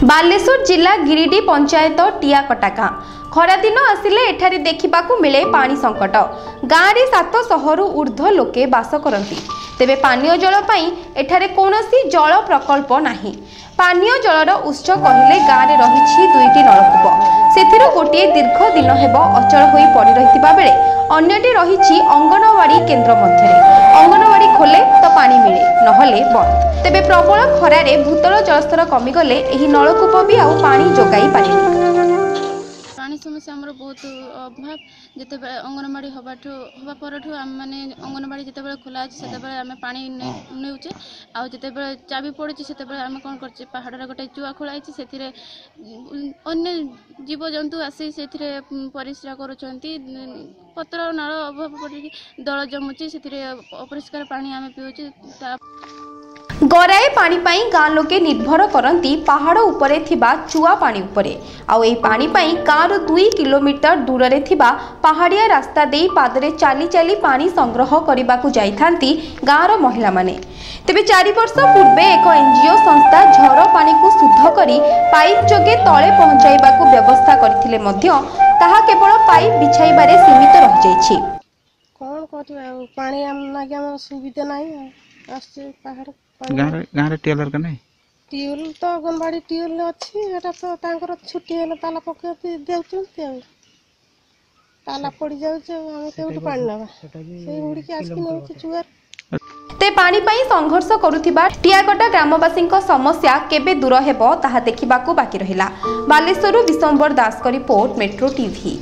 बालेश्वर जिला गिरिडि पंचायत टियाकटा गाँ खरा दिन आसिले एठारे देखिबाकू मिले पानी संकट। गाँव रे 700 रु ऊर्ध्व लोके बास करती, तेबे पानीय जल पई एठारे कोनोसी जल प्रकल्प नाही। पानीय जलर उत्स कहले गाँव रे रहिछि 2टी नलकूप, सेथिरु गोटे दीर्घ दिन हेब अचल होई पड़ी रहितिबा बेले अन्यटी रहिछि अंगनवाड़ी केन्द्र मध्यरे। अंगनवाड़ी खोले तो पानी मिले, नहले बंद। तेबे प्रबल खरारे भूतल जलस्तर कमिगले एही नलकूप भी आउ पानी जोगाई पारेनि। पानी समस्या आमर बहुत अभाव। जिते अंगनवाड़ी हवा परठू आम मैंने अंगनवाड़ी जिते खोला अच्छे से आम पानी नेउचे आउ जिते चाबी पड़ी से आम कौन कर पहाड़ गोटे चुआ खोलाई से अन्य जीवजंतु आसी से परिस्रा करुँच पत्र नाल अभाव पड़ी दल जमुची से अपरिष्कार पानी आम पीऊचे। गराए पानी पाई गाँ लोके निर्भर करती पहाड़ उपरे थिबा चुआ पानी उपरे। आउ एही पानी पाई गाँव 2 किलोमीटर दूर रे थिबा पहाड़िया रास्ता दे पादरे चाली चाली पानी संग्रह करबाकू जाइथांती गाँवर महिला माने। तेबे 4 वर्ष पूर्वे एक एनजीओ संस्था झर पानी को शुद्ध करी पाइप जोगे तले पहुंचाइबाकू व्यवस्था करथिले मध्य ताहा केवल पाइप बिछाइबारे सीमित रहि जाइछि। कोन करबा पानी हम लागे हम सुविधा नाही आसे पहाड़ गाँव टियल का नहीं टियल तो अंगनवाड़ी टियल अच्छी एटा तो तांकर छुट्टी हेले ताला पके देउचंती ताला पड़ी जाउछ हम केउठ पानी नबा से उड़ी के आसी नउछ चुआर। ते पानी पाई संघर्ष करुथिबा टियाकटा ग्रामवासी समस्या केबे दूर हेबो ताहा देखिबाकू बाकी रहिला। बालेश्वरु विशंबर दास को रिपोर्ट, मेट्रो टीवी।